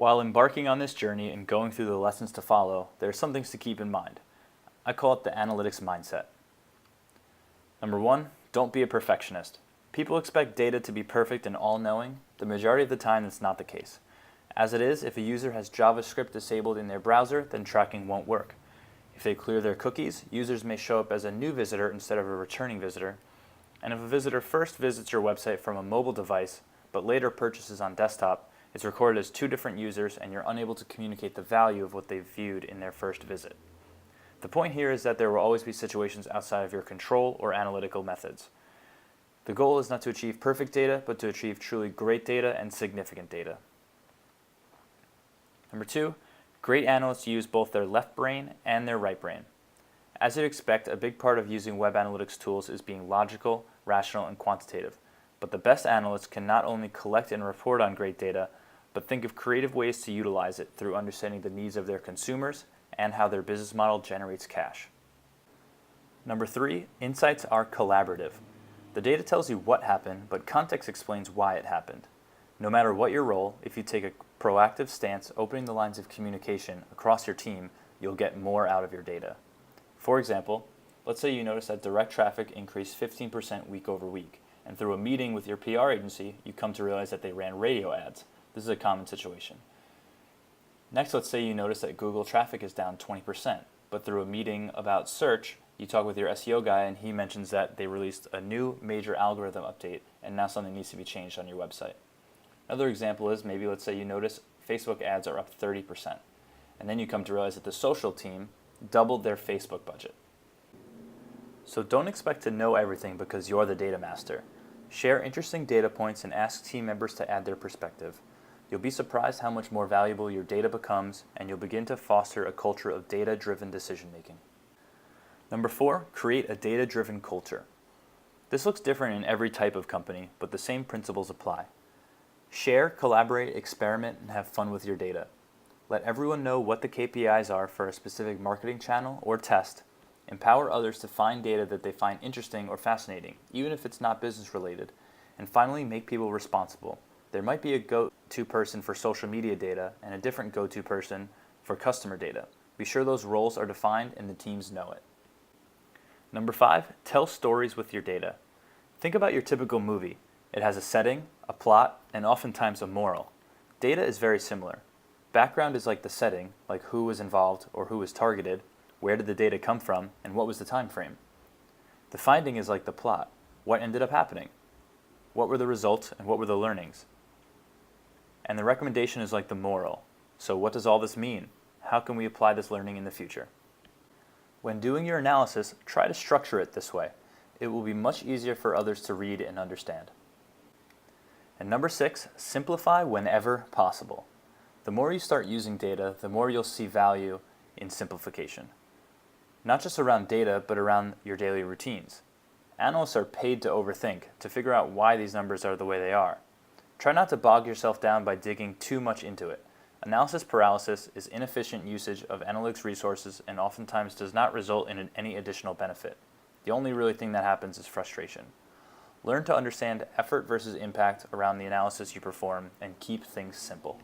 While embarking on this journey and going through the lessons to follow, there are some things to keep in mind. I call it the analytics mindset. Number one, don't be a perfectionist. People expect data to be perfect and all-knowing. The majority of the time, that's not the case. As it is, if a user has JavaScript disabled in their browser, then tracking won't work. If they clear their cookies, users may show up as a new visitor instead of a returning visitor. And if a visitor first visits your website from a mobile device, but later purchases on desktop, it's recorded as two different users and you're unable to communicate the value of what they viewed in their first visit. The point here is that there will always be situations outside of your control or analytical methods. The goal is not to achieve perfect data, but to achieve truly great data and significant data. Number two, great analysts use both their left brain and their right brain. As you'd expect, a big part of using web analytics tools is being logical, rational, and quantitative. But the best analysts can not only collect and report on great data, but think of creative ways to utilize it through understanding the needs of their consumers and how their business model generates cash. Number three, insights are collaborative. The data tells you what happened, but context explains why it happened. No matter what your role, if you take a proactive stance opening the lines of communication across your team, you'll get more out of your data. For example, let's say you notice that direct traffic increased 15% week over week, and through a meeting with your PR agency, you come to realize that they ran radio ads. This is a common situation. Next, let's say you notice that Google traffic is down 20%, but through a meeting about search, you talk with your SEO guy and he mentions that they released a new major algorithm update and now something needs to be changed on your website. Another example is maybe let's say you notice Facebook ads are up 30%, and then you come to realize that the social team doubled their Facebook budget. So don't expect to know everything because you're the data master. Share interesting data points and ask team members to add their perspective. You'll be surprised how much more valuable your data becomes, and you'll begin to foster a culture of data-driven decision-making. Number four, create a data-driven culture. This looks different in every type of company, but the same principles apply. Share, collaborate, experiment, and have fun with your data. Let everyone know what the KPIs are for a specific marketing channel or test. Empower others to find data that they find interesting or fascinating, even if it's not business related. And finally, make people responsible. There might be a go-to person for social media data and a different go-to person for customer data. Be sure those roles are defined and the teams know it. Number five, tell stories with your data. Think about your typical movie. It has a setting, a plot, and oftentimes a moral. Data is very similar. Background is like the setting, like who was involved or who was targeted, where did the data come from, and what was the time frame. The finding is like the plot. What ended up happening? What were the results and what were the learnings? And the recommendation is like the moral. So what does all this mean? How can we apply this learning in the future? When doing your analysis, try to structure it this way. It will be much easier for others to read and understand. And number six, simplify whenever possible. The more you start using data, the more you'll see value in simplification. Not just around data, but around your daily routines. Analysts are paid to overthink, to figure out why these numbers are the way they are. Try not to bog yourself down by digging too much into it. Analysis paralysis is inefficient usage of analytics resources and oftentimes does not result in any additional benefit. The only really thing that happens is frustration. Learn to understand effort versus impact around the analysis you perform and keep things simple.